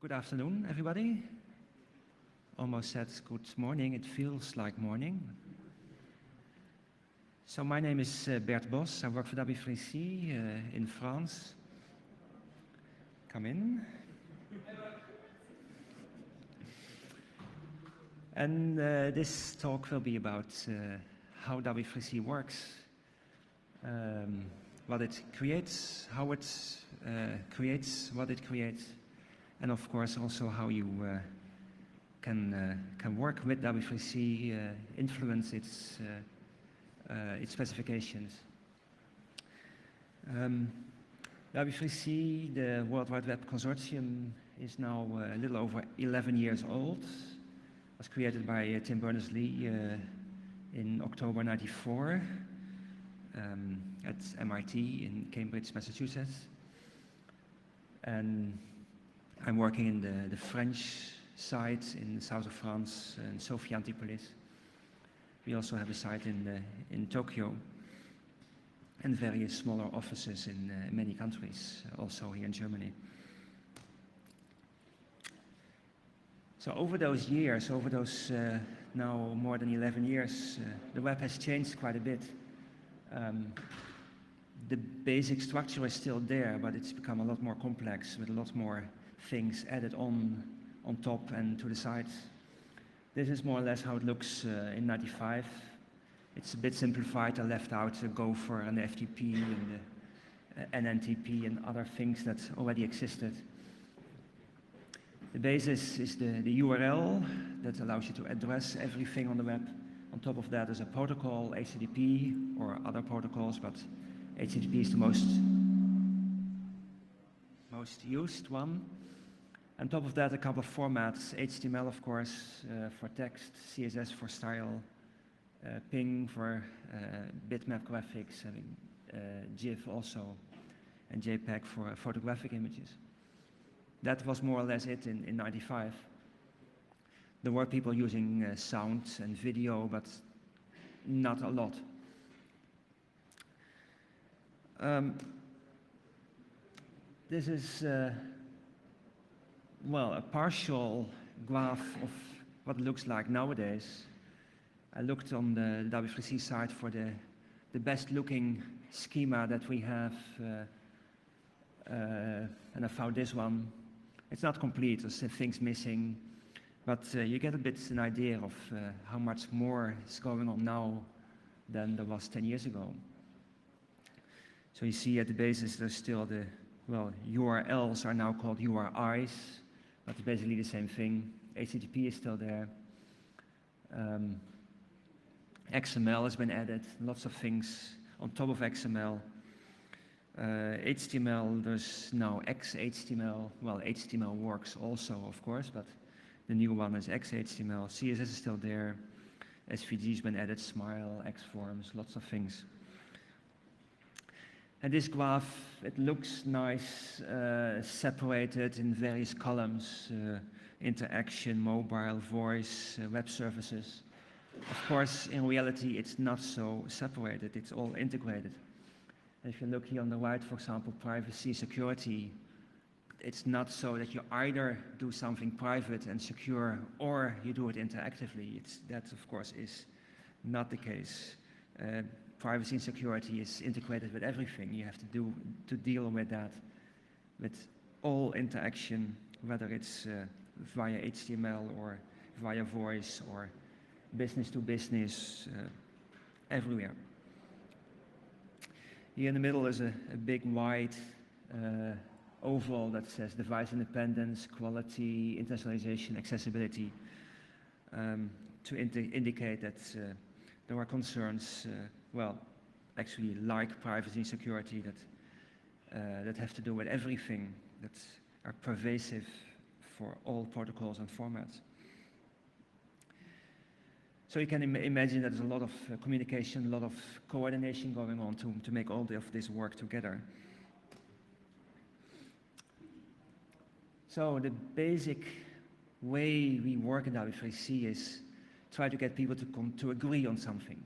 Good afternoon, everybody. Almost said good morning, it feels like morning. So my name is Bert Bos, I work for w3c in France. Come in. And this talk will be about how w3c works, what it creates, how it creates, what it creates, and of course also how you can work with w3c, influence its specifications. w3c, the World Wide Web Consortium, is now a little over 11 years old. It was created by Tim Berners-Lee in October '94 at MIT in Cambridge, Massachusetts. And I'm working in the French side in the south of France, in Sophie Antipolis. We also have a site in Tokyo and various smaller offices in many countries, also here in Germany. So over those years, over those now more than 11 years, the web has changed quite a bit. The basic structure is still there, but it's become a lot more complex with a lot more things added on top and to the sides. This is more or less how it looks in '95. It's a bit simplified. I left out the Gopher and the FTP and the NNTP and other things that already existed. The basis is the URL that allows you to address everything on the web. On top of that is a protocol, HTTP or other protocols, but HTTP is the most used one. On top of that, a couple of formats, HTML of course for text, CSS for style, ping for bitmap graphics, GIF also, and JPEG for photographic images. That was more or less it in '95. There were people using sound and video, but not a lot. This is well, a partial graph of what it looks like nowadays. I looked on the w3c site for the best looking schema that we have, and I found this one. It's not complete, there's things missing, but you get a bit an idea of how much more is going on now than there was 10 years ago. So you see at the basis there's still URLs are now called URIs. That's basically the same thing. HTTP is still there. XML has been added, lots of things on top of XML. HTML, there's now XHTML. Well, HTML works also, of course, but the new one is XHTML. CSS is still there. SVG has been added, Smile, Xforms, lots of things. And this graph, it looks nice, separated in various columns, interaction, mobile, voice, web services. Of course, in reality, it's not so separated, it's all integrated. If you look here on the right, for example, privacy, security, it's not so that you either do something private and secure or you do it interactively. That, of course, is not the case. Privacy and security is integrated with everything. You have to deal with that, with all interaction, whether it's via HTML or via voice or business to business, everywhere. Here in the middle is a big wide oval that says device independence, quality, internationalization, accessibility, to indicate that there are concerns, well, actually like privacy and security that have to do with everything, that are pervasive for all protocols and formats. So you can imagine that there's a lot of communication, a lot of coordination going on to make all of this work together. So the basic way we work in w3c is try to get people to agree on something.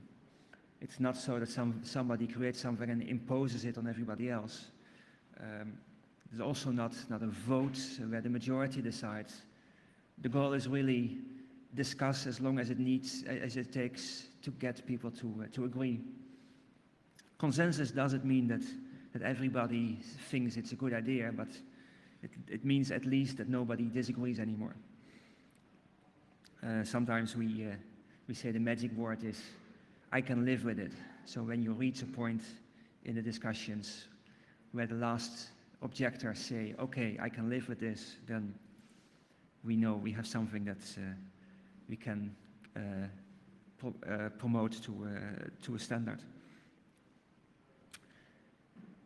It's not so that somebody creates something and imposes it on everybody else. There's also not a vote where the majority decides. The goal is really discuss as long as it takes to get people to agree. Consensus doesn't mean that everybody thinks it's a good idea, but it means at least that nobody disagrees anymore. Sometimes we say the magic word is, I can live with it. So when you reach a point in the discussions where the last objectors say, okay, I can live with this, then we know we have something that we can promote to a standard.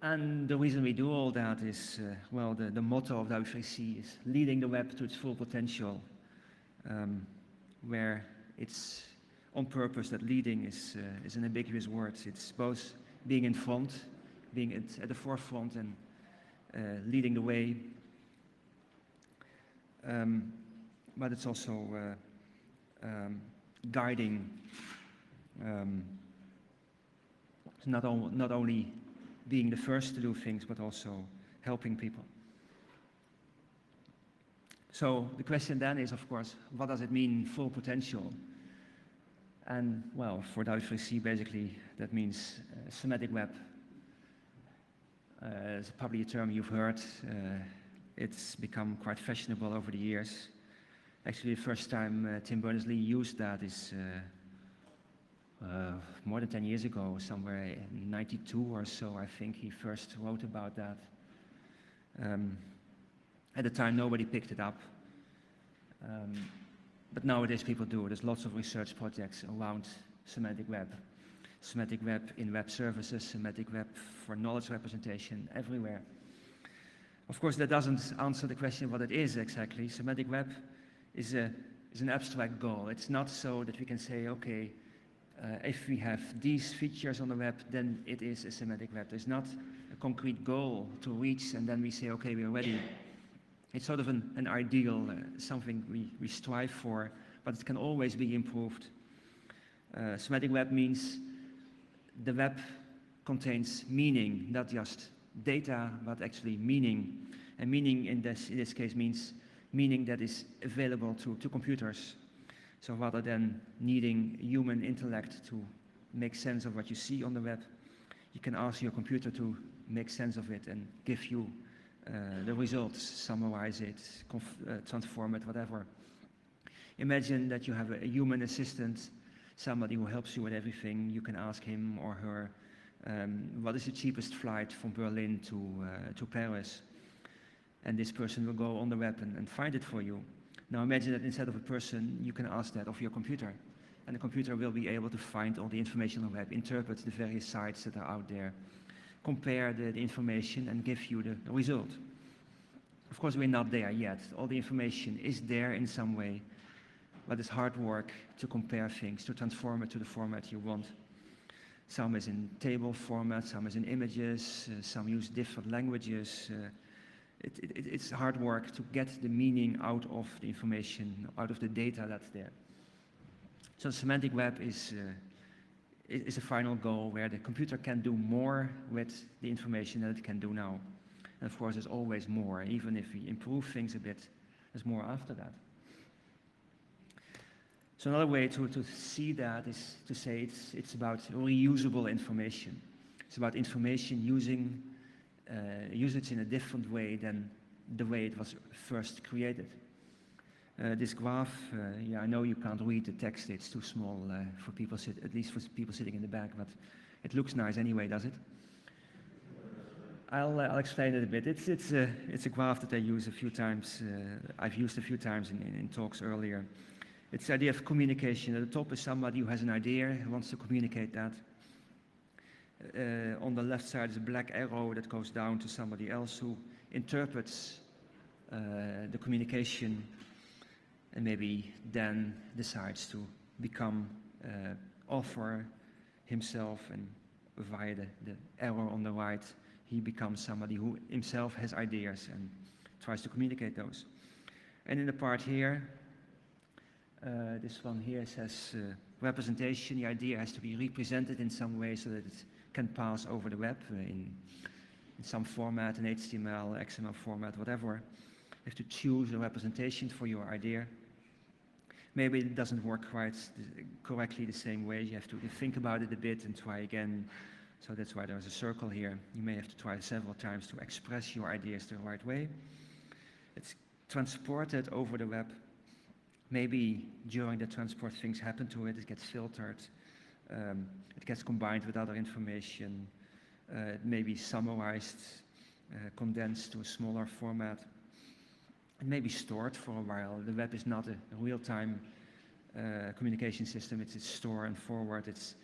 And the reason we do all that is, well, the motto of w3c is leading the web to its full potential, where it's on purpose that leading is an ambiguous word. It's both being in front, being at the forefront, and leading the way, but it's also guiding, not only being the first to do things, but also helping people. So the question then is, of course, what does it mean, full potential? And, well, for w3c, basically, that means semantic web. It's probably a term you've heard. It's become quite fashionable over the years. Actually, the first time Tim Berners-Lee used that is more than 10 years ago, somewhere in 92 or so, I think he first wrote about that. At the time, nobody picked it up. But nowadays, people do. There's lots of research projects around semantic web in web services, semantic web for knowledge representation, everywhere. Of course, that doesn't answer the question what it is exactly. Semantic web is an abstract goal. It's not so that we can say, okay, if we have these features on the web, then it is a semantic web. There's not a concrete goal to reach, and then we say, okay, we're ready. It's sort of an ideal, something we strive for, but it can always be improved. Semantic web means the web contains meaning, not just data, but actually meaning. And meaning in this case means meaning that is available to computers. So rather than needing human intellect to make sense of what you see on the web, you can ask your computer to make sense of it and give you the results, summarize it, transform it, whatever. Imagine that you have a human assistant, somebody who helps you with everything. You can ask him or her, what is the cheapest flight from Berlin to Paris? And this person will go on the web and find it for you. Now imagine that instead of a person, you can ask that of your computer. And the computer will be able to find all the information on the web, interpret the various sites that are out there, compare the information and give you the result. Of course, we're not there yet. All the information is there in some way, but it's hard work to compare things, to transform it to the format you want. Some is in table format, some is in images, some use different languages. It's hard work to get the meaning out of the information, out of the data that's there. So semantic web is a final goal where the computer can do more with the information than it can do now. And of course, there's always more. Even if we improve things a bit, there's more after that. So another way to see that is to say it's about reusable information. It's about information usage in a different way than the way it was first created. This graph, yeah, I know you can't read the text, it's too small for people, at least for people sitting in the back, but it looks nice anyway, does it? I'll explain it a bit. It's a graph that I use a few times, I've used a few times in talks earlier. It's the idea of communication. At the top is somebody who has an idea, who wants to communicate that. On the left side is a black arrow that goes down to somebody else who interprets the communication and maybe then decides to become author himself, and via the arrow on the right, he becomes somebody who himself has ideas and tries to communicate those. And in the part here, this one here says representation. The idea has to be represented in some way so that it can pass over the web in some format, an HTML, XML format, whatever. You have to choose a representation for your idea. Maybe it doesn't work quite correctly the same way. You have to think about it a bit and try again. So that's why there's a circle here. You may have to try several times to express your ideas the right way. It's transported over the web. Maybe during the transport things happen to it. It gets filtered. It gets combined with other information. It may be summarized, condensed to a smaller format. It may be stored for a while. The web is not a real-time communication system. It's store and forward. It's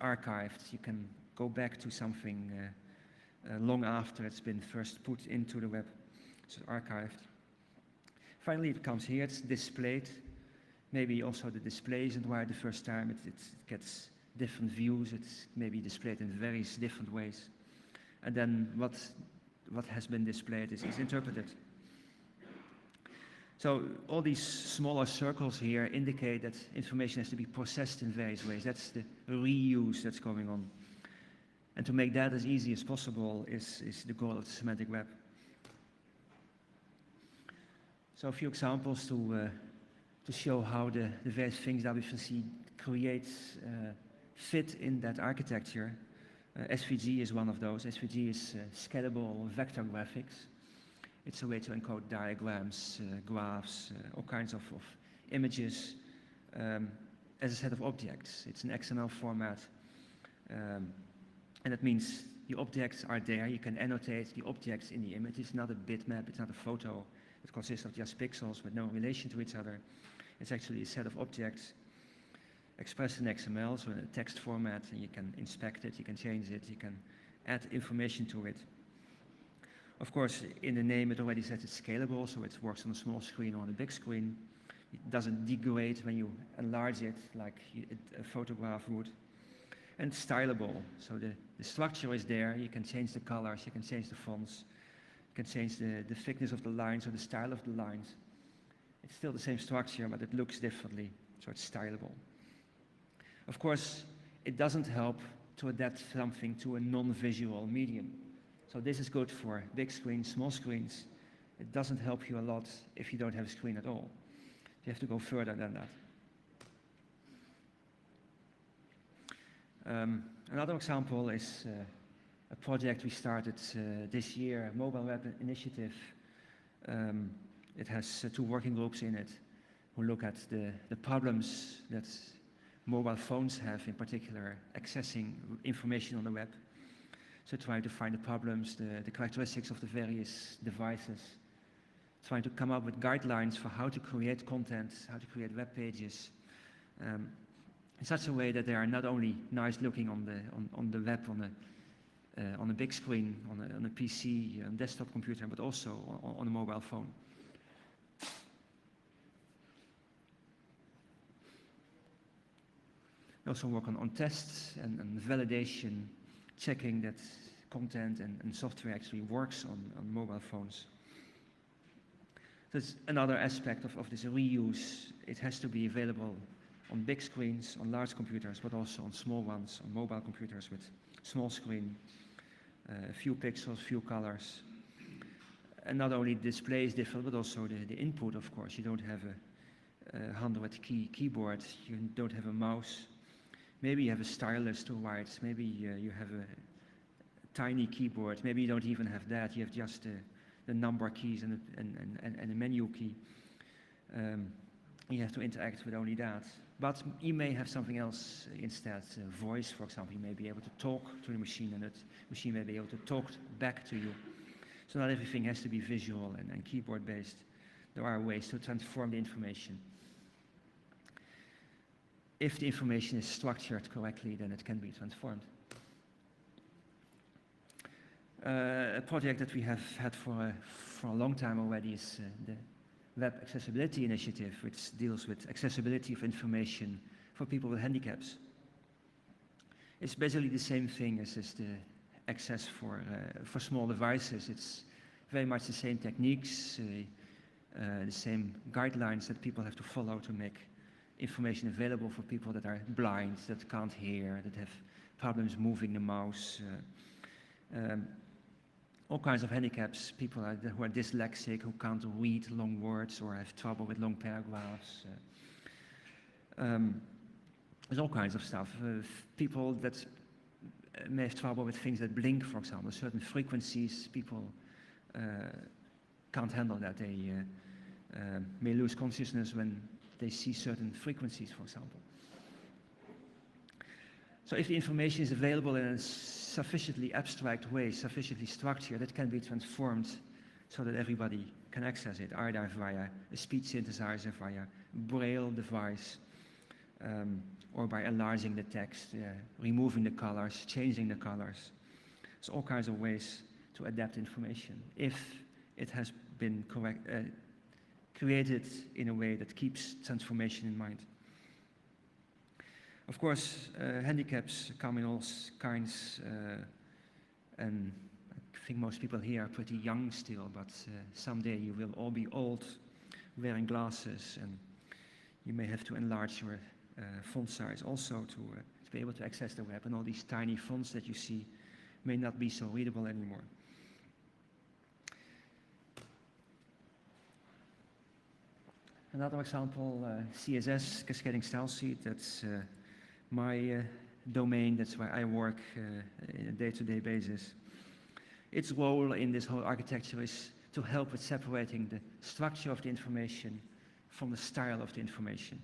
archived. You can go back to something long after it's been first put into the web. It's archived. Finally, it comes here. It's displayed. Maybe also the display isn't right the first time. It gets different views. It's maybe displayed in various different ways. And then what has been displayed is interpreted. So all these smaller circles here indicate that information has to be processed in various ways. That's the reuse that's going on. And to make that as easy as possible is the goal of the semantic web. So a few examples to show how the various things w3c creates fit in that architecture. SVG is one of those. SVG is scalable vector graphics. It's a way to encode diagrams, graphs, all kinds of images as a set of objects. It's an XML format. And that means the objects are there. You can annotate the objects in the image. It's not a bitmap. It's not a photo. It consists of just pixels with no relation to each other. It's actually a set of objects expressed in XML, so in a text format, and you can inspect it, you can change it, you can add information to it. Of course, in the name it already says it's scalable, so it works on a small screen or on a big screen. It doesn't degrade when you enlarge it like a photograph would. And it's stylable, so the structure is there. You can change the colors, you can change the fonts, you can change the thickness of the lines or the style of the lines. It's still the same structure, but it looks differently, so it's stylable. Of course, it doesn't help to adapt something to a non-visual medium. So this is good for big screens, small screens. It doesn't help you a lot if you don't have a screen at all. You have to go further than that. Another example is a project we started this year, a mobile web initiative. It has two working groups in it who look at the problems that mobile phones have, in particular, accessing information on the web. So trying to find the problems, the characteristics of the various devices, trying to come up with guidelines for how to create content, how to create web pages, in such a way that they are not only nice looking on the web, on a big screen, on a PC, on a desktop computer, but also on a mobile phone. We also work on tests and validation, checking that content and software actually works on mobile phones. That's another aspect of this reuse. It has to be available on big screens, on large computers, but also on small ones, on mobile computers with small screen, a few pixels, few colors. And not only the display is different, but also the input, of course. You don't have a 100-key keyboard, you don't have a mouse. Maybe you have a stylus to write, maybe you have a tiny keyboard, maybe you don't even have that, you have just the number keys and a menu key. You have to interact with only that. But you may have something else instead, voice, for example. You may be able to talk to the machine, and the machine may be able to talk back to you. So not everything has to be visual and keyboard-based. There are ways to transform the information. If the information is structured correctly, then it can be transformed. A project that we have had for a long time already is the Web Accessibility Initiative, which deals with accessibility of information for people with handicaps. It's basically the same thing as the access for small devices. It's very much the same techniques, the same guidelines that people have to follow to make information available for people that are blind, that can't hear, that have problems moving the mouse. all kinds of handicaps, people who are dyslexic, who can't read long words or have trouble with long paragraphs. There's all kinds of stuff. People that may have trouble with things that blink, for example, certain frequencies, people can't handle that. They may lose consciousness when they see certain frequencies, for example. So if the information is available in a sufficiently abstract way, sufficiently structured, it can be transformed so that everybody can access it, either via a speech synthesizer, via Braille device, or by enlarging the text, removing the colors, changing the colors. There's all kinds of ways to adapt information if it has been created in a way that keeps transformation in mind. Of course, handicaps come in all kinds, and I think most people here are pretty young still, but someday you will all be old, wearing glasses, and you may have to enlarge your font size also to be able to access the web, and all these tiny fonts that you see may not be so readable anymore. Another example, CSS, Cascading Style Sheet, that's my domain, that's where I work in a day-to-day basis. Its role in this whole architecture is to help with separating the structure of the information from the style of the information.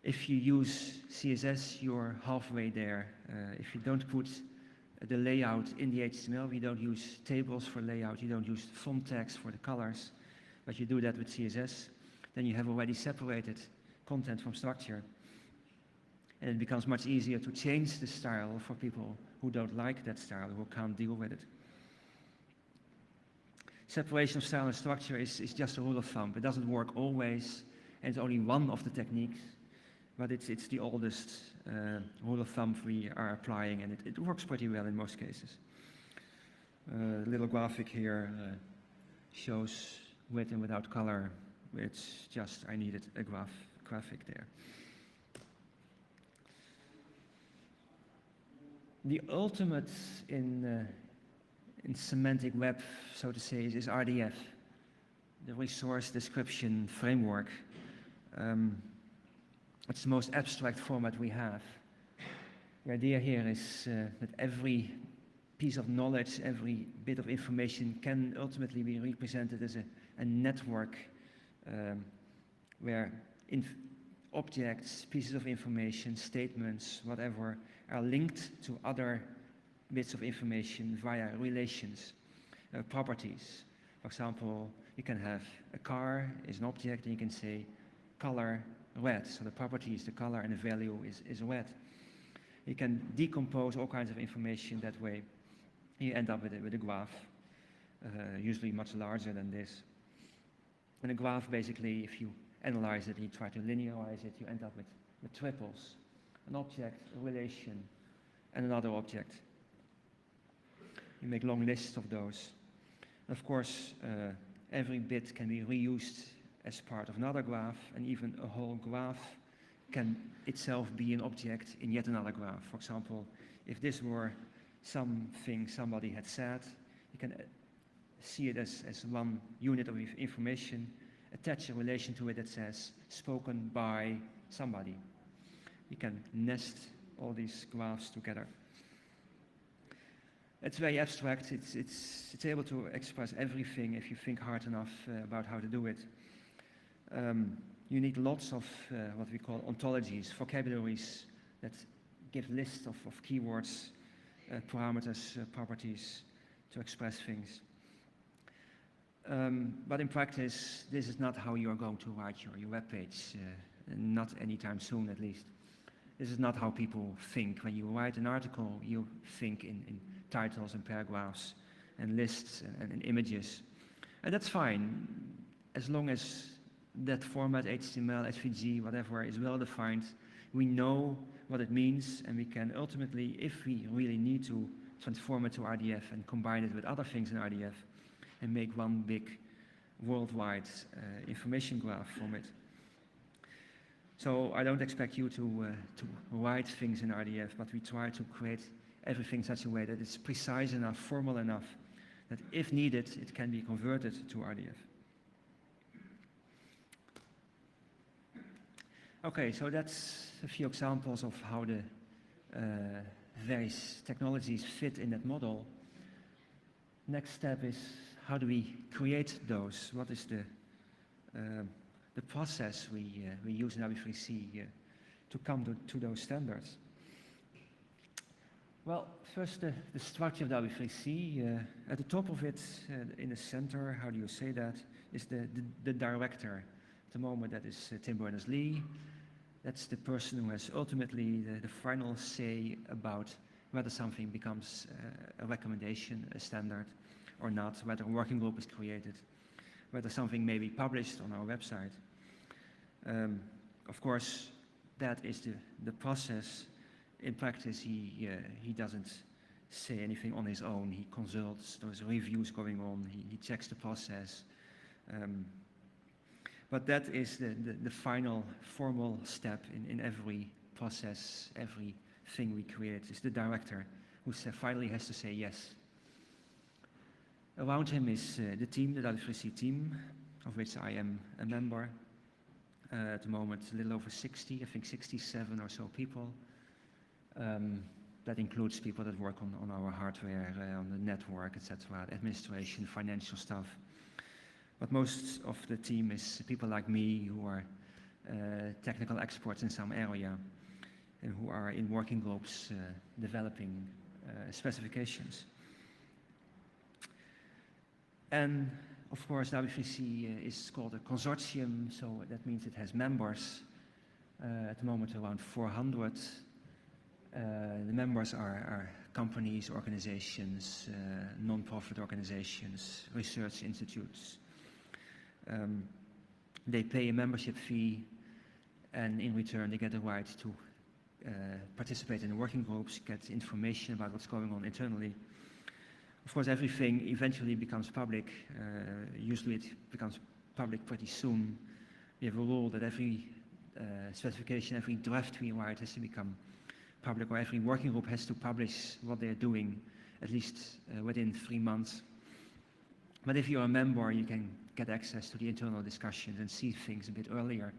If you use CSS, you're halfway there. If you don't put the layout in the HTML, you don't use tables for layout, you don't use font tags for the colors, but you do that with CSS, then you have already separated content from structure. And it becomes much easier to change the style for people who don't like that style, who can't deal with it. Separation of style and structure is just a rule of thumb. It doesn't work always, and it's only one of the techniques, but it's the oldest rule of thumb we are applying, and it works pretty well in most cases. A little graphic here shows with and without color. It's just, I needed a graphic there. The ultimate in semantic web, so to say, is RDF, the Resource Description Framework. It's the most abstract format we have. The idea here is that every piece of knowledge, every bit of information can ultimately be represented as a network where objects, pieces of information, statements, whatever, are linked to other bits of information via relations, properties. For example, you can have a car is an object, and you can say color red. So the property is the color and the value is red. You can decompose all kinds of information that way. You end up with a graph, usually much larger than this. And a graph, basically, if you analyze it and you try to linearize it, you end up with triples. An object, a relation, and another object. You make long lists of those. Of course, every bit can be reused as part of another graph, and even a whole graph can itself be an object in yet another graph. For example, if this were something somebody had said, you can see it as one unit of information, attach a relation to it that says spoken by somebody. You can nest all these graphs together. It's very abstract. It's able to express everything if you think hard enough about how to do it. You need lots of what we call ontologies, vocabularies that give lists of keywords, parameters, properties to express things. But in practice, this is not how you are going to write your web page, not anytime soon at least. This is not how people think. When you write an article, you think in titles and paragraphs and lists and images. And that's fine, as long as that format, HTML, SVG, whatever, is well defined. We know what it means, and we can ultimately, if we really need to, transform it to RDF and combine it with other things in RDF and make one big worldwide information graph from it. So I don't expect you to write things in RDF, but we try to create everything in such a way that it's precise enough, formal enough, that if needed, it can be converted to RDF. Okay, so that's a few examples of how the various technologies fit in that model. Next step is, how do we create those? What is the process we use in w3c to come to those standards? Well, first the structure of w3c. At the top of it, in the center, how do you say that, is the director. At the moment, that is Tim Berners-Lee. That's the person who has ultimately the final say about whether something becomes a recommendation, a standard, or not, whether a working group is created, whether something may be published on our website. Of course, that is the process. In practice, he doesn't say anything on his own. He consults, there's reviews going on, he checks the process. But that is the final formal step in every process, everything we create, is the director who finally has to say yes. Around him is the team, the w3c team, of which I am a member. At the moment, a little over 60, I think 67 or so people. That includes people that work on our hardware, on the network, etc., administration, financial stuff. But most of the team is people like me who are technical experts in some area and who are in working groups developing specifications. And of course, w3c is called a consortium, so that means it has members. At the moment, around 400. The members are companies, organizations, non-profit organizations, research institutes. They pay a membership fee, and in return they get the right to participate in the working groups, get information about what's going on internally. Of course, everything eventually becomes public. Usually it becomes public pretty soon. We have a rule that every specification, every draft we write has to become public, or every working group has to publish what they're doing, at least within 3 months. But if you're a member, you can get access to the internal discussions and see things a bit earlier.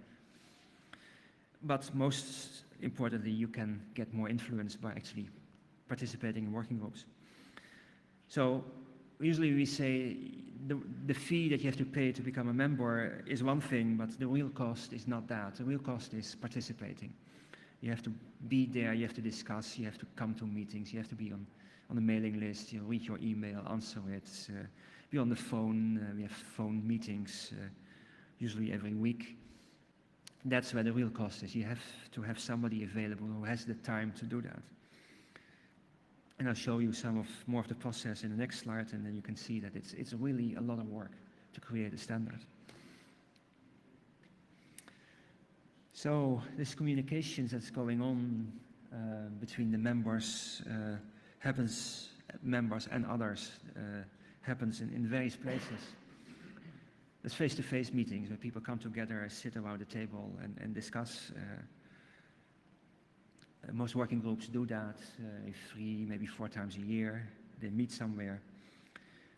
But most importantly, you can get more influence by actually participating in working groups. So usually we say the fee that you have to pay to become a member is one thing, but the real cost is not that. The real cost is participating. You have to be there, you have to discuss, you have to come to meetings, you have to be on the mailing list, you read your email, answer it, be on the phone. We have phone meetings usually every week. That's where the real cost is. You have to have somebody available who has the time to do that. And I'll show you more of the process in the next slide, and then you can see that it's really a lot of work to create a standard. So this communications that's going on between the members members and others happens in various places. There's face-to-face meetings where people come together, sit around the table and discuss. Most working groups do that 3, maybe 4 times a year. They meet somewhere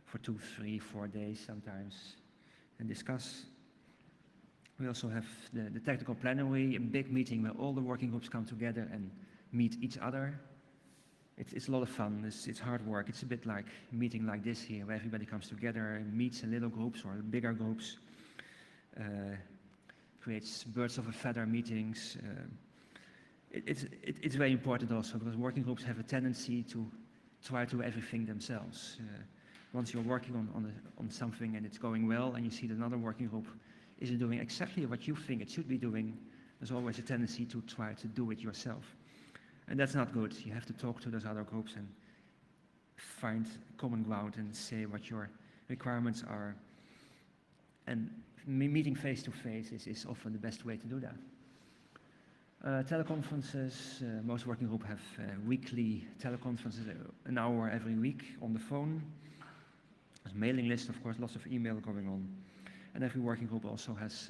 for 2, 3, 4 days sometimes and discuss. We also have the technical plenary, a big meeting where all the working groups come together and meet each other. It's a lot of fun. It's hard work. It's a bit like a meeting like this here, where everybody comes together and meets in little groups or bigger groups. Creates birds of a feather meetings. It's very important also, because working groups have a tendency to try to do everything themselves. Once you're working on something and it's going well, and you see that another working group isn't doing exactly what you think it should be doing, there's always a tendency to try to do it yourself. And that's not good. You have to talk to those other groups and find common ground and say what your requirements are. And meeting face-to-face is often the best way to do that. Teleconferences, most working groups have weekly teleconferences, an hour every week on the phone. There's a mailing list, of course, lots of email going on. And every working group also has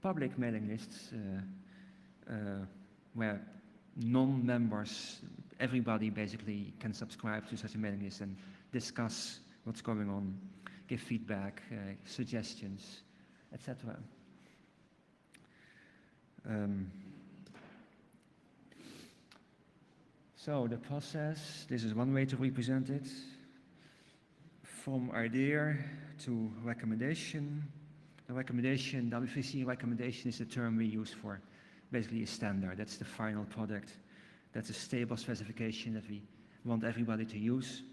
public mailing lists where non-members, everybody basically can subscribe to such a mailing list and discuss what's going on, give feedback, suggestions, etc. So the process, this is one way to represent it. From idea to recommendation. The recommendation, w3c recommendation, is the term we use for basically a standard. That's the final product. That's a stable specification that we want everybody to use.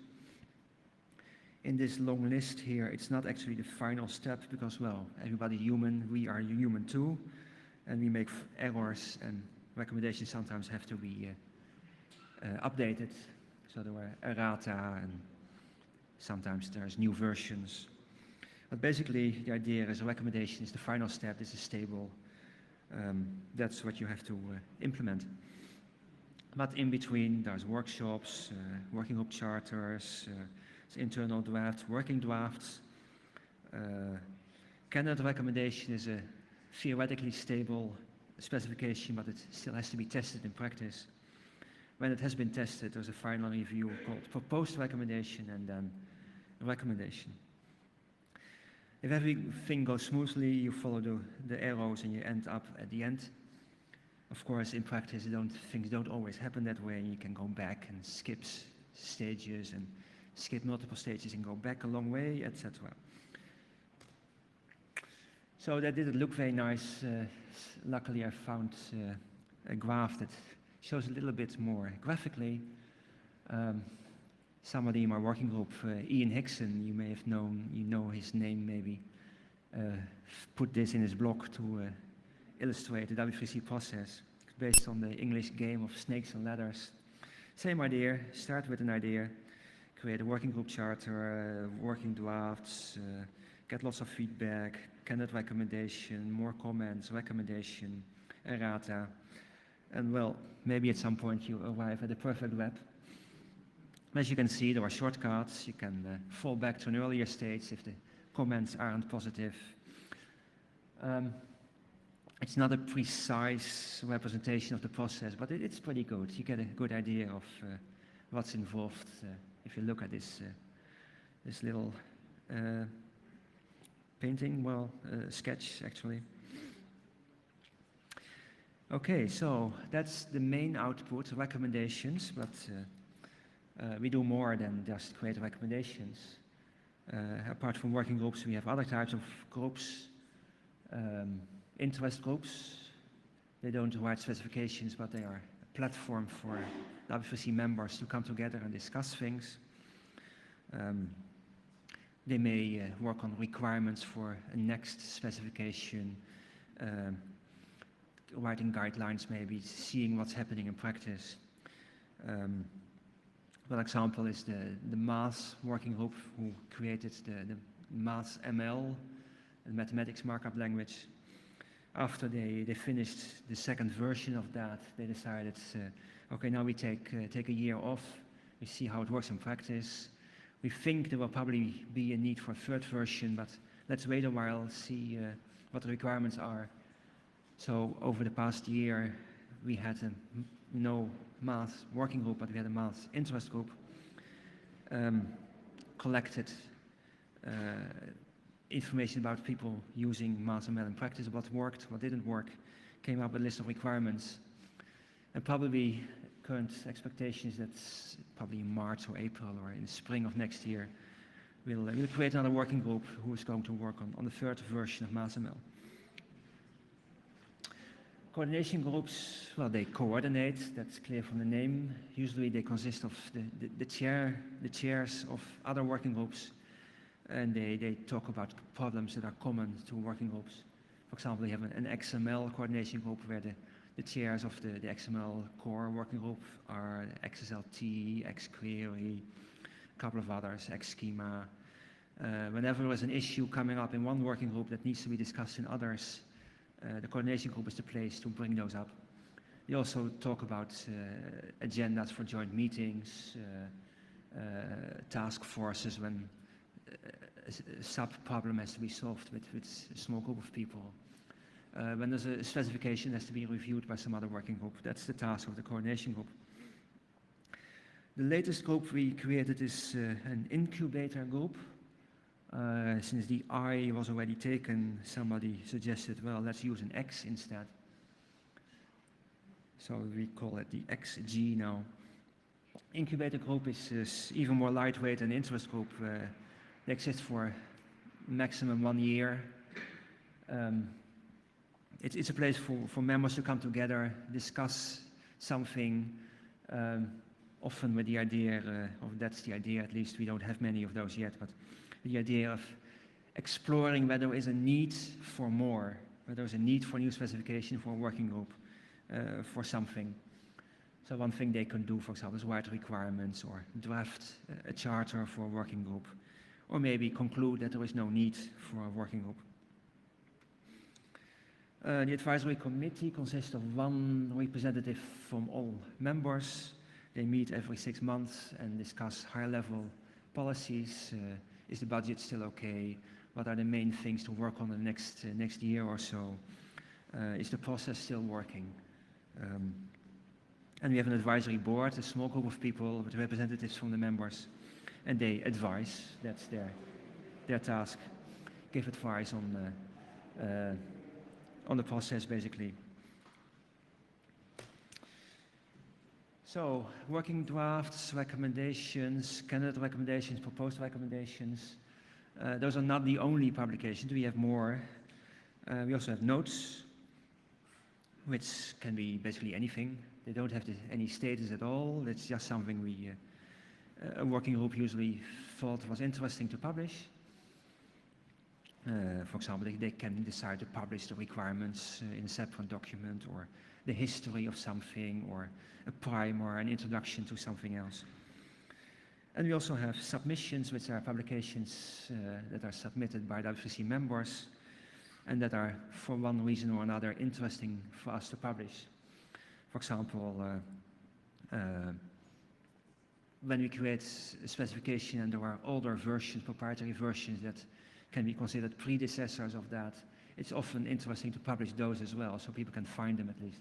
In this long list here, it's not actually the final step because, well, everybody's human, we are human too, and we make errors, and recommendations sometimes have to be updated. So there were errata, and sometimes there's new versions. But basically, the idea is a recommendation is the final step. This is stable. That's what you have to implement. But in between, there's workshops, working group charters, internal drafts, working drafts. Candidate recommendation is a theoretically stable specification, but it still has to be tested in practice. When it has been tested, there's a final review called proposed recommendation and then recommendation. If everything goes smoothly, you follow the arrows and you end up at the end. Of course, in practice, things don't always happen that way. You can go back and skip stages and skip multiple stages and go back a long way, etc. So that didn't look very nice. Luckily, I found a graph that shows a little bit more graphically. Somebody in my working group, Ian Hickson, you may have known, you know his name maybe, put this in his blog to illustrate the w3c process based on the English game of snakes and ladders. Same idea, start with an idea, create a working group charter, working drafts, get lots of feedback, candidate recommendation, more comments, recommendation, errata, and well, maybe at some point you arrive at the perfect web. As you can see, there are shortcuts. You can fall back to an earlier stage if the comments aren't positive. It's not a precise representation of the process, but it's pretty good. You get a good idea of what's involved if you look at this little painting, well, sketch actually. Okay, so that's the main output, recommendations, but we do more than just create recommendations. Apart from working groups, we have other types of groups, interest groups. They don't write specifications, but they are a platform for w3c members to come together and discuss things. They may work on requirements for a next specification, writing guidelines maybe, seeing what's happening in practice. One example is the math working group who created the math ML, the mathematics markup language. After they finished the second version of that, they decided, okay, now we take a year off, we see how it works in practice. We think there will probably be a need for a third version, but let's wait a while, see what the requirements are. So over the past year, we had no math working group, but we had a math interest group, collected information about people using MathML in practice, what worked, what didn't work, came up with a list of requirements, and probably current expectation is that probably in March or April or in the spring of next year, we'll create another working group who is going to work on the third version of MathML. Coordination groups, well, they coordinate, that's clear from the name. Usually they consist of the chairs of other working groups, and they talk about problems that are common to working groups. For example, we have an XML coordination group where the chairs of the XML core working group are XSLT, XQuery, a couple of others, XSchema. Whenever there is an issue coming up in one working group that needs to be discussed in others, the coordination group is the place to bring those up. They also talk about agendas for joint meetings, task forces when a sub-problem has to be solved with a small group of people. When there's a specification that has to be reviewed by some other working group, that's the task of the coordination group. The latest group we created is an incubator group. Since the I was already taken, somebody suggested, well, let's use an X instead. So we call it the XG now. Incubator group is even more lightweight than interest group. They exist for maximum 1 year. It's a place for members to come together, discuss something, often with the idea, or that's the idea at least, we don't have many of those yet, but the idea of exploring whether there is a need for more, whether there is a need for new specification for a working group, for something. So one thing they can do, for example, is write requirements or draft a charter for a working group, or maybe conclude that there is no need for a working group. The advisory committee consists of one representative from all members. They meet every 6 months and discuss high-level policies. Is the budget still okay? What are the main things to work on in the next year or so? Is the process still working? And we have an advisory board, a small group of people with representatives from the members, and they advise. That's their task. Give advice on the process, basically. So, working drafts, recommendations, candidate recommendations, proposed recommendations. Those are not the only publications. We have more. We also have notes, which can be basically anything. They don't have any status at all. It's just something a working group usually thought was interesting to publish. For example, they can decide to publish the requirements in a separate document, or the history of something, or a primer, an introduction to something else. And we also have submissions, which are publications that are submitted by w3c members and that are, for one reason or another, interesting for us to publish. For example, when we create a specification and there are older versions, proprietary versions that can be considered predecessors of that, it's often interesting to publish those as well, so people can find them at least.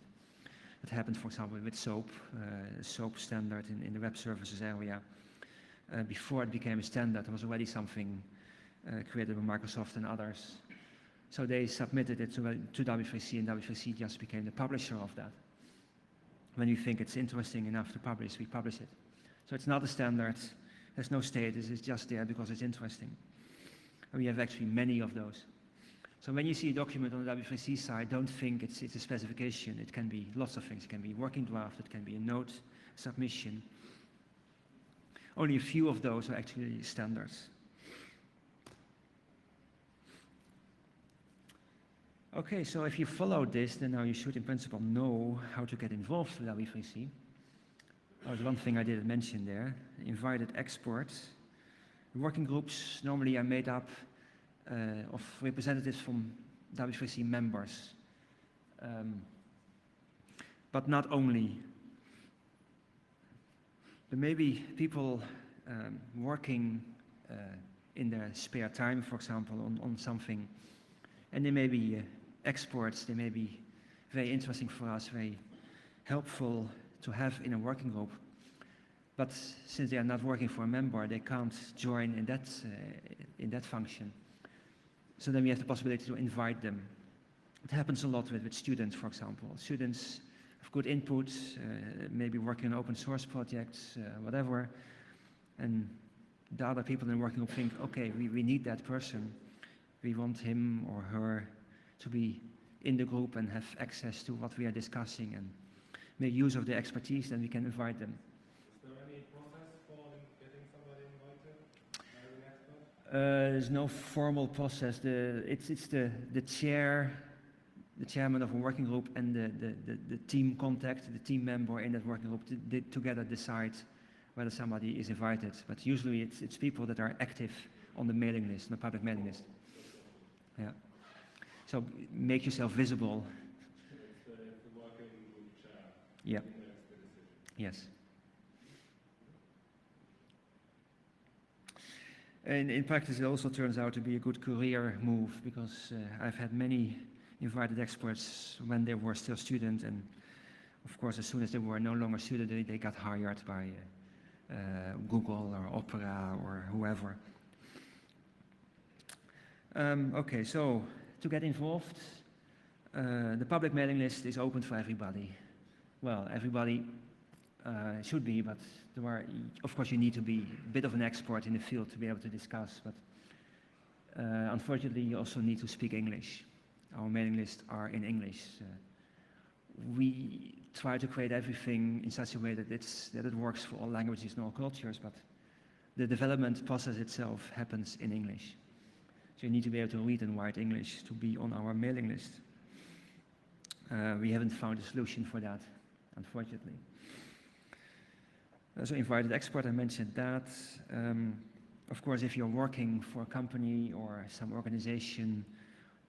It happened, for example, with SOAP, SOAP standard in the web services area. Before it became a standard, there was already something created by Microsoft and others. So they submitted it to w3c, and w3c just became the publisher of that. When you think it's interesting enough to publish, we publish it. So it's not a standard, there's no status, it's just there because it's interesting. And we have actually many of those. So when you see a document on the w3c side, don't think it's a specification. It can be lots of things. It can be a working draft, it can be a note, submission. Only a few of those are actually standards. Okay, so if you followed this, then now you should in principle know how to get involved with w3c. That was one thing I didn't mention there. Invited experts. Working groups normally are made up of representatives from w3c members. But not only. There may be people working in their spare time, for example, on something, and they may be experts, they may be very interesting for us, very helpful to have in a working group. But since they are not working for a member, they can't join in that function. So then we have the possibility to invite them. It happens a lot with students, for example. Students have good input, maybe working on open source projects, whatever. And the other people in the working group think, okay, we need that person. We want him or her to be in the group and have access to what we are discussing and make use of their expertise, then we can invite them. Is there any process for getting somebody invited as an expert? There's no formal process. It's the chairman of a working group and the team contact, the team member in that working group together decide whether somebody is invited. But usually it's people that are active on the mailing list, on the public mailing list. Yeah. So make yourself visible. It's the working group chair. Yeah. Who makes the decision. Yes. And in practice, it also turns out to be a good career move, because I've had many invited experts when they were still students, and of course, as soon as they were no longer students, they got hired by Google or Opera or whoever. Okay, so to get involved, the public mailing list is open for everybody. Well, everybody should be, but of course you need to be a bit of an expert in the field to be able to discuss, but unfortunately you also need to speak English. Our mailing lists are in English. We try to create everything in such a way that it works for all languages and all cultures, but the development process itself happens in English. So you need to be able to read and write English to be on our mailing list. We haven't found a solution for that, unfortunately. So invited expert, I mentioned that. Of course, if you're working for a company or some organization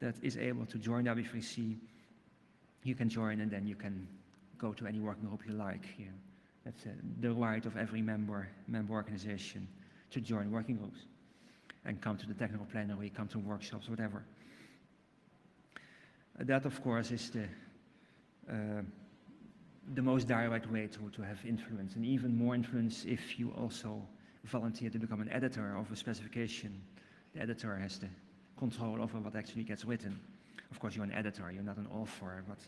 that is able to join w3c, you can join and then you can go to any working group you like. That's the right of every member organization to join working groups and come to the technical plenary, come to workshops, whatever. That, of course, is the most direct way to have influence, and even more influence if you also volunteer to become an editor of a specification. The editor has the control over what actually gets written. Of course, you're an editor, you're not an author, but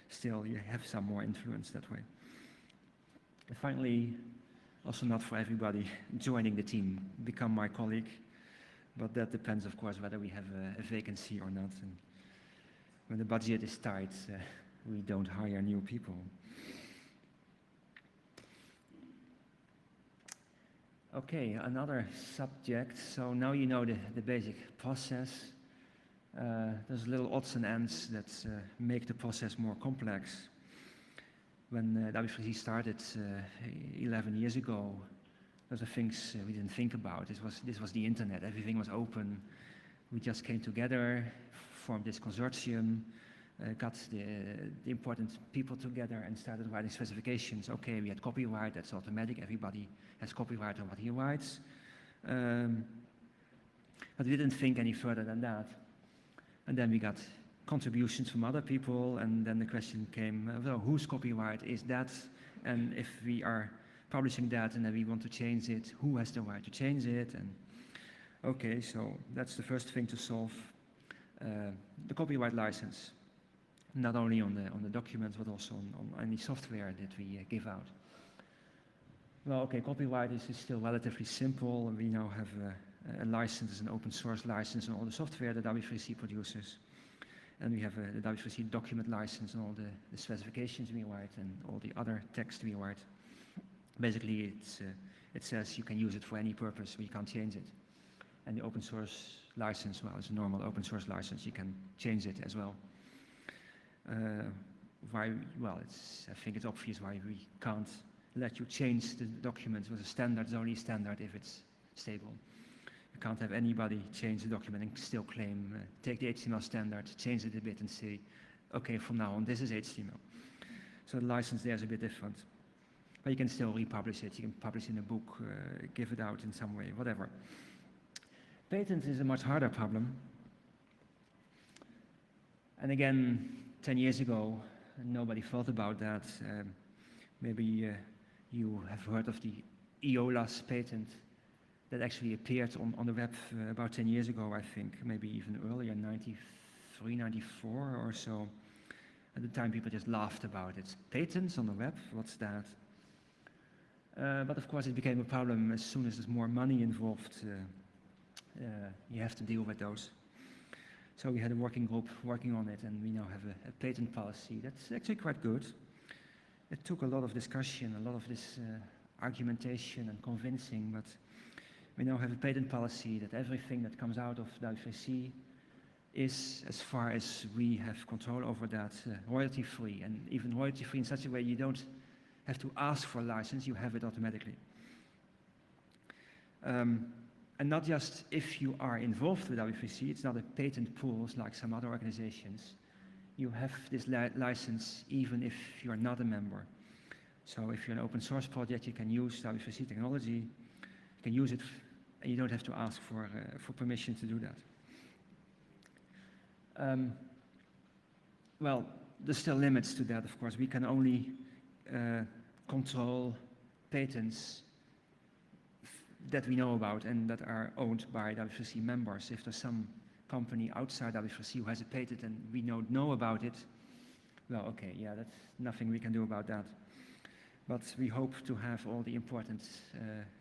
still you have some more influence that way. And finally, also not for everybody, joining the team, become my colleague, but that depends, of course, whether we have a vacancy or not. And when the budget is tight, we don't hire new people. Okay, another subject. So now you know the basic process. There's little odds and ends that make the process more complex. When w3c started 11 years ago, those are things we didn't think about. This was the internet. Everything was open. We just came together, formed this consortium, got the important people together and started writing specifications. Okay, we had copyright, that's automatic. Everybody has copyright on what he writes. But we didn't think any further than that. And then we got contributions from other people, and then the question came, well, whose copyright is that? And if we are publishing that and then we want to change it, who has the right to change it? And okay, so that's the first thing to solve. The copyright license, not only on the documents, but also on any software that we give out. Well, okay, copyright is still relatively simple. We now have a license, an open source license on all the software that w3c produces. And we have the w3c document license on all the specifications we write and all the other text we write. Basically, it says you can use it for any purpose, we can't change it. And the open source license, well, it's a normal open source license, you can change it as well. Why? Well, I think it's obvious why we can't let you change the documents with a standard. It's only a standard if it's stable. You can't have anybody change the document and still claim, take the HTML standard, change it a bit and say, okay, from now on this is HTML. So the license there is a bit different. But you can still republish it, you can publish in a book, give it out in some way, whatever. Patents is a much harder problem. And again, 10 years ago, nobody thought about that. Maybe you have heard of the EOLAS patent that actually appeared on the web about 10 years ago, I think, maybe even earlier, 93, 94 or so. At the time, people just laughed about it. Patents on the web, what's that? But of course, it became a problem as soon as there's more money involved. You have to deal with those. So we had a working group working on it, and we now have a patent policy that's actually quite good. It took a lot of discussion, a lot of this argumentation and convincing, but we now have a patent policy that everything that comes out of w3c is, as far as we have control over that, royalty-free, and even royalty-free in such a way you don't have to ask for a license, you have it automatically. And not just if you are involved with w3c, it's not a patent pool like some other organizations. You have this license even if you're not a member. So if you're an open source project, you can use w3c technology, you can use it, and you don't have to ask for permission to do that. Well, there's still limits to that, of course. We can only control patents that we know about and that are owned by w3c members. If there's some company outside w3c who has a patent and we don't know about it, well, okay, yeah, that's nothing we can do about that. But we hope to have all the important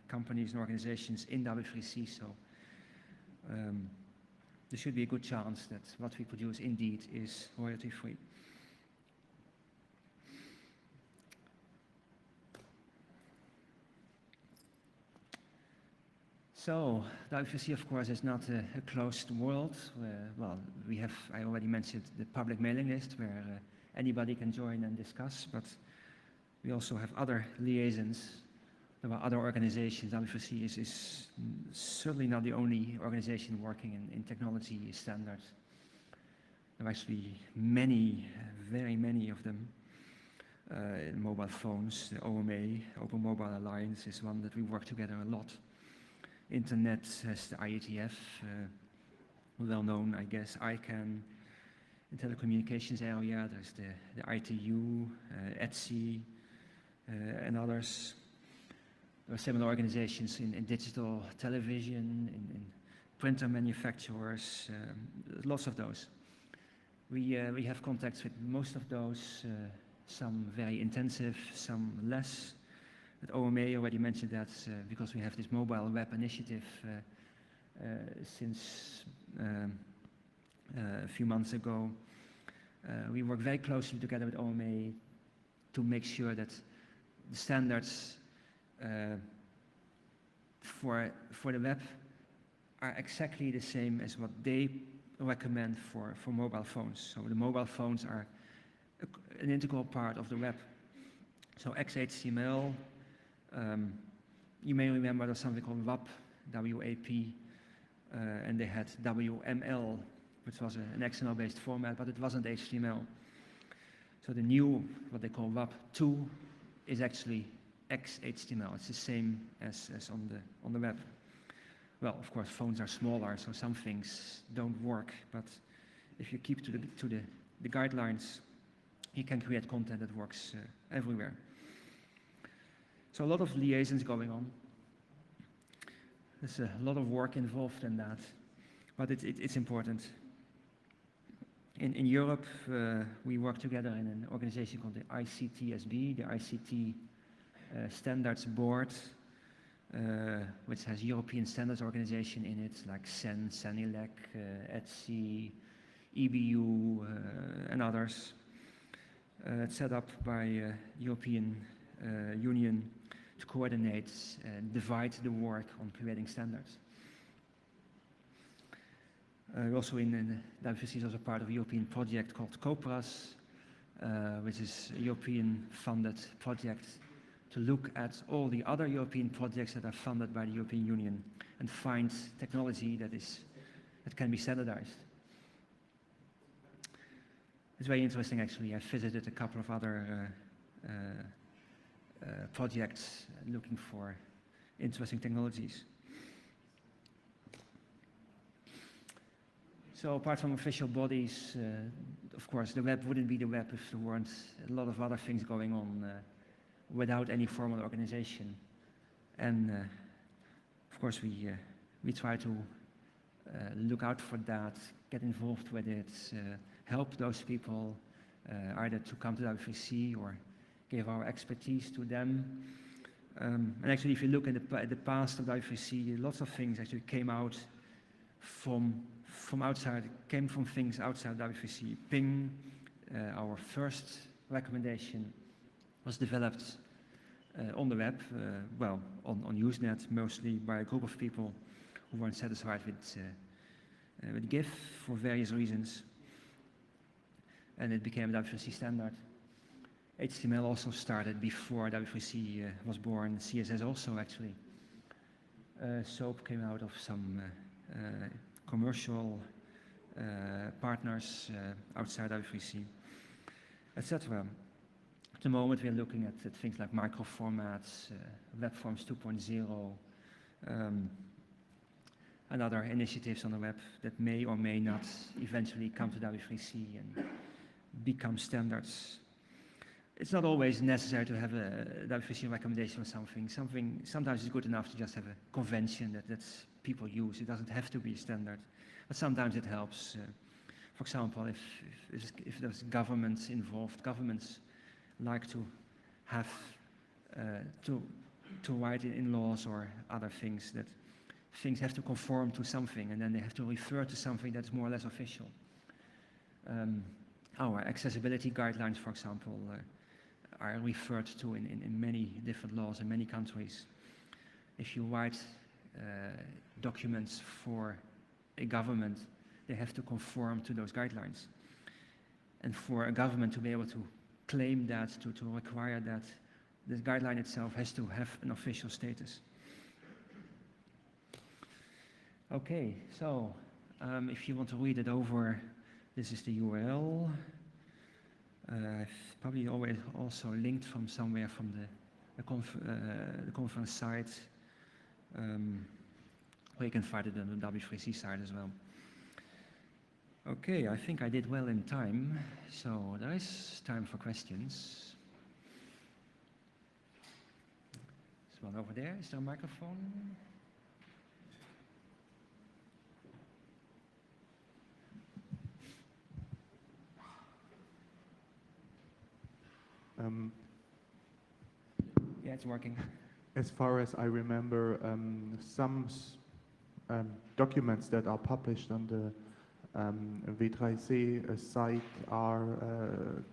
companies and organizations in w3c, so there should be a good chance that what we produce indeed is royalty-free. So, w3c, of course, is not a closed world. Well, we have, I already mentioned, the public mailing list where anybody can join and discuss, but we also have other liaisons. There are other organizations. w3c is certainly not the only organization working in technology standards. There are actually many, very many of them. In mobile phones, the OMA, Open Mobile Alliance, is one that we work together a lot. Internet has the IETF, well known, I guess, ICANN. In telecommunications area, there's the ITU, ETSI, and others. There are similar organizations in digital television, in printer manufacturers, lots of those. We have contacts with most of those, some very intensive, some less. At OMA, already mentioned that because we have this mobile web initiative since a few months ago. We work very closely together with OMA to make sure that the standards for the web are exactly the same as what they recommend for mobile phones. So the mobile phones are an integral part of the web. So XHTML, you may remember there's something called WAP, W-A-P, and they had WML, which was an XML-based format, but it wasn't HTML. So the new, what they call WAP 2, is actually XHTML. It's the same as on the web. Well, of course, phones are smaller, so some things don't work, but if you keep to the guidelines, you can create content that works everywhere. So a lot of liaisons going on. There's a lot of work involved in that, but it's important. In Europe, we work together in an organization called the ICTSB, the ICT Standards Board, which has European Standards Organization in it, like CEN, CENILEC, ETSI, EBU, and others. It's set up by European Union to coordinate and divide the work on creating standards. Also w3c is also part of a European project called COPRAS, which is a European-funded project to look at all the other European projects that are funded by the European Union and find technology that can be standardized. It's very interesting, actually. I visited a couple of other projects looking for interesting technologies. So apart from official bodies, of course, the web wouldn't be the web if there weren't a lot of other things going on without any formal organization. And of course, we try to look out for that, get involved with it, help those people either to come to w3c or give our expertise to them. And actually, if you look at the past of w3c, lots of things actually came out from outside, came from things outside w3c. Ping, our first recommendation, was developed on the web, well, on Usenet, mostly by a group of people who weren't satisfied with GIF for various reasons. And it became a w3c standard. HTML also started before w3c was born, CSS also, actually. SOAP came out of some commercial partners outside w3c, etc. At the moment, we are looking at things like microformats, webforms 2.0, and other initiatives on the web that may or may not eventually come to w3c and become standards. it's not always necessary to have a w3c recommendation or something. Sometimes it's good enough to just have a convention that people use. It doesn't have to be standard, but sometimes it helps. For example, if there's governments involved, governments like to have to write in laws or other things that things have to conform to something, and then they have to refer to something that's more or less official. Our accessibility guidelines, for example, are referred to in many different laws in many countries. If you write documents for a government, they have to conform to those guidelines. And for a government to be able to claim that, to require that, the guideline itself has to have an official status. Okay, so if you want to read it over, this is the URL. I've probably always also linked from somewhere from the conference site, or you can find it on the w3c site as well. Okay, I think I did well in time, so there is time for questions. There's one over there. Is there a microphone? Yeah, it's working. As far as I remember, some documents that are published on the w3c site are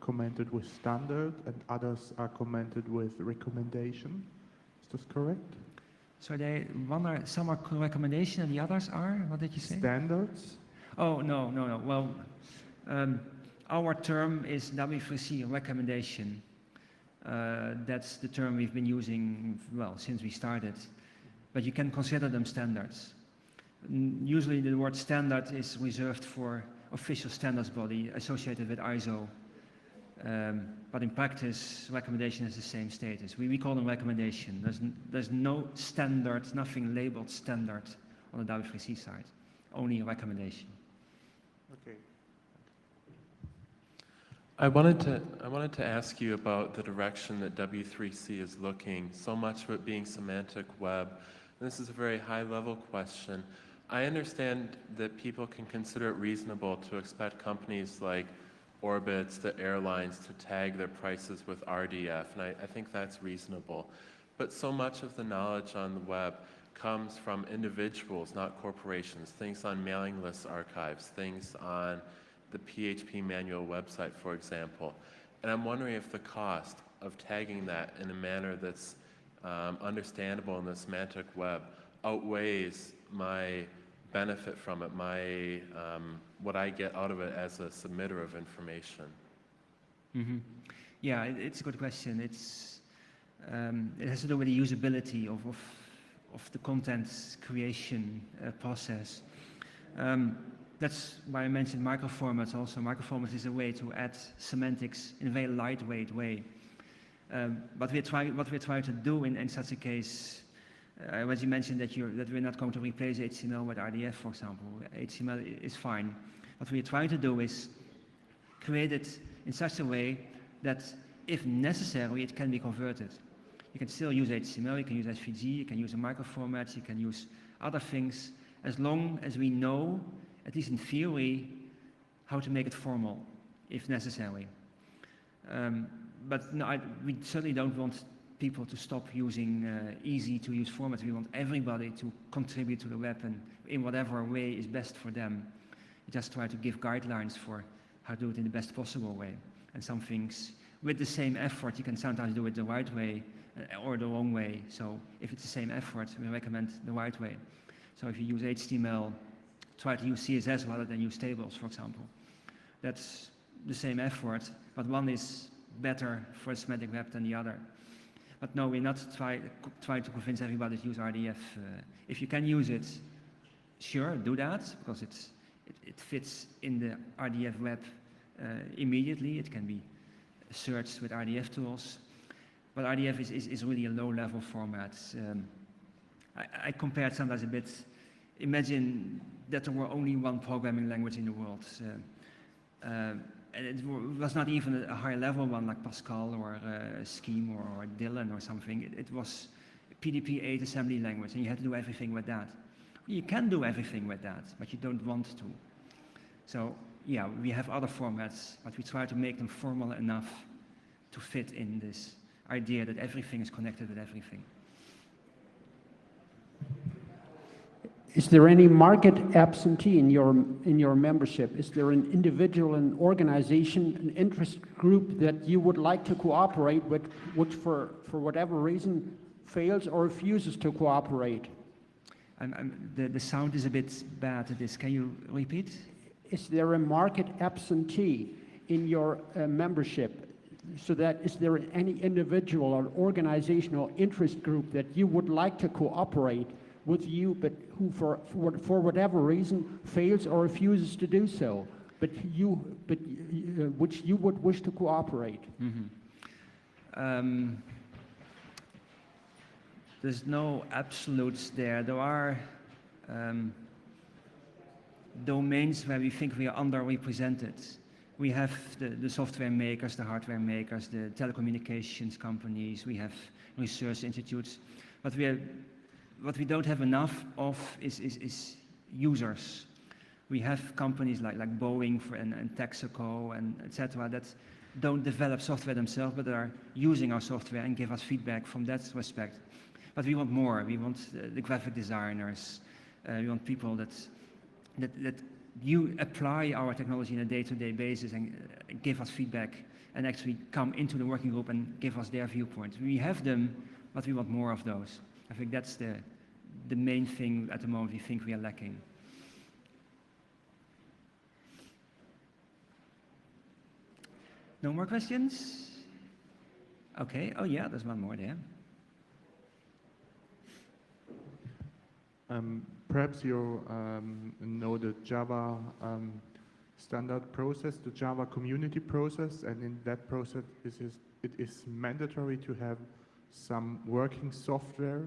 commented with standard, and others are commented with recommendation. Is this correct? So some are recommendation and the others are, what did you say? Standards? Oh, no. Well, our term is w3c recommendation. That's the term we've been using, well, since we started. But you can consider them standards. Usually the word standard is reserved for official standards body associated with ISO. But in practice, recommendation has the same status. We call them recommendation. There's no standard, nothing labeled standard on the w3c side, only a recommendation. Okay. I wanted to ask you about the direction that w3c is looking, so much of it being semantic web. And this is a very high-level question. I understand that people can consider it reasonable to expect companies like Orbitz, the airlines, to tag their prices with RDF, and I think that's reasonable. But so much of the knowledge on the web comes from individuals, not corporations, things on mailing list archives, things on the PHP manual website, for example. And I'm wondering if the cost of tagging that in a manner that's understandable in the semantic web outweighs my benefit from it, my what I get out of it as a submitter of information. Mm-hmm. Yeah, it's a good question. It has to do with the usability of the content creation process. That's why I mentioned microformats also. Microformats is a way to add semantics in a very lightweight way. What we're trying to do in such a case, as you mentioned that we're not going to replace HTML with RDF, for example. HTML is fine. What we're trying to do is create it in such a way that, if necessary, it can be converted. You can still use HTML, you can use SVG, you can use a microformat, you can use other things, as long as we know, at least in theory, how to make it formal, if necessary. But no, we certainly don't want people to stop using easy-to-use formats. We want everybody to contribute to the web and in whatever way is best for them. We just try to give guidelines for how to do it in the best possible way. And some things, with the same effort, you can sometimes do it the right way or the wrong way. So if it's the same effort, we recommend the right way. So if you use HTML, try to use CSS rather than use tables, for example. That's the same effort, but one is better for a semantic web than the other. But no, we're not trying to convince everybody to use RDF. If you can use it, sure, do that, because it fits in the RDF web immediately. It can be searched with RDF tools. But RDF is really a low-level format. I compare it sometimes a bit. Imagine that there were only one programming language in the world. And was not even a high level one like Pascal or Scheme or Dylan or something. It was PDP-8 assembly language, and you had to do everything with that. You can do everything with that, but you don't want to. So yeah, we have other formats, but we try to make them formal enough to fit in this idea that everything is connected with everything. Is there any market absentee in your membership? Is there an individual, an organization, an interest group that you would like to cooperate with, which for whatever reason fails or refuses to cooperate? The sound is a bit bad at this. Can you repeat? Is there a market absentee in your membership? So that is there any individual or organizational interest group that you would like to cooperate with you, but who for whatever reason fails or refuses to do so, which you would wish to cooperate? Mm-hmm. There's no absolutes there. There are domains where we think we are underrepresented. We have the software makers, the hardware makers, the telecommunications companies, we have research institutes, but what we don't have enough of is users. We have companies like Boeing and Texaco and etc. that don't develop software themselves, but are using our software and give us feedback from that respect. But we want more. We want the graphic designers. We want people that you apply our technology on a day-to-day basis and give us feedback and actually come into the working group and give us their viewpoint. We have them, but we want more of those. I think that's the main thing at the moment we think we are lacking. No more questions? Okay, oh yeah, there's one more there. Perhaps you know the Java standard process, the Java community process, and in that process it is mandatory to have some working software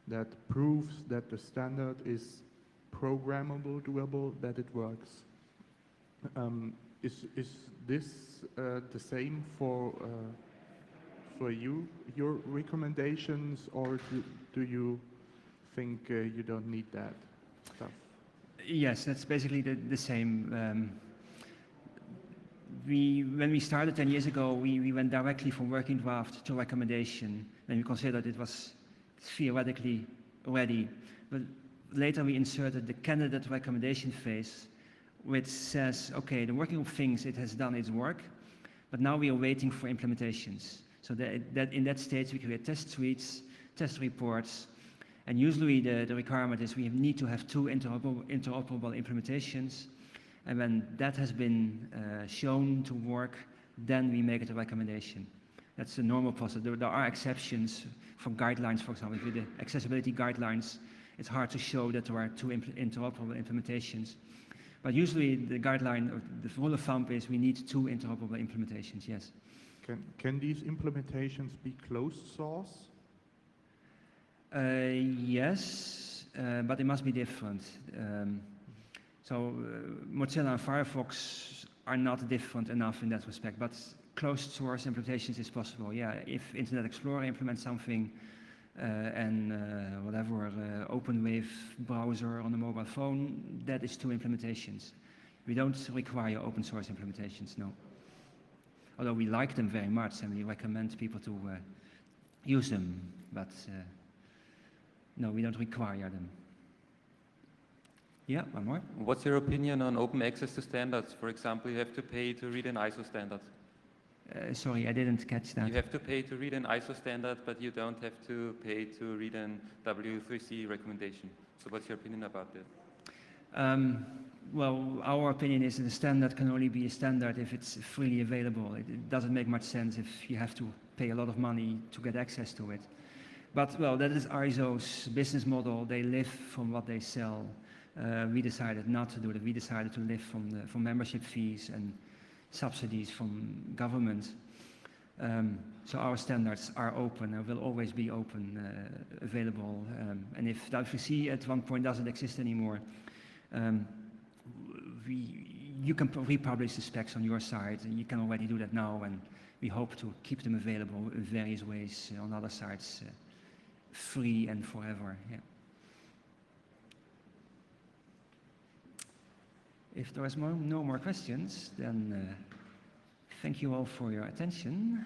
that proves that the standard is programmable, doable, that it works. Is this the same for you, your recommendations, or do you think you don't need that stuff? Yes, that's basically the same. When we started 10 years ago, we went directly from working draft to recommendation, and we considered it was theoretically ready. But later we inserted the candidate recommendation phase, which says, okay, the working group thinks it has done its work, but now we are waiting for implementations. So that in that stage we create test suites, test reports, and usually the requirement is we need to have 2 interoperable implementations, and when that has been shown to work, then we make it a recommendation. That's the normal process. There are exceptions for guidelines, for example. With the accessibility guidelines, it's hard to show that there are 2 interoperable implementations. But usually the guideline, or the rule of thumb is we need 2 interoperable implementations, yes. Can these implementations be closed source? Yes, but it must be different. Mozilla and Firefox are not different enough in that respect, but closed source implementations is possible. Yeah, if Internet Explorer implements something and whatever, OpenWave browser on a mobile phone, that is 2 implementations. We don't require open source implementations, no. Although we like them very much and we recommend people to use them, but no, we don't require them. Yeah, one more. What's your opinion on open access to standards? For example, you have to pay to read an ISO standard. Sorry, I didn't catch that. You have to pay to read an ISO standard, but you don't have to pay to read an w3c recommendation. So what's your opinion about that? Well, our opinion is that a standard can only be a standard if it's freely available. It doesn't make much sense if you have to pay a lot of money to get access to it. But, well, that is ISO's business model. They live from what they sell. We decided not to do that. We decided to live from membership fees and subsidies from government. So our standards are open and will always be open, available. And if w3c at one point doesn't exist anymore, you can republish the specs on your site, and you can already do that now, and we hope to keep them available in various ways on other sites, free and forever. Yeah. If there is no more questions, then thank you all for your attention.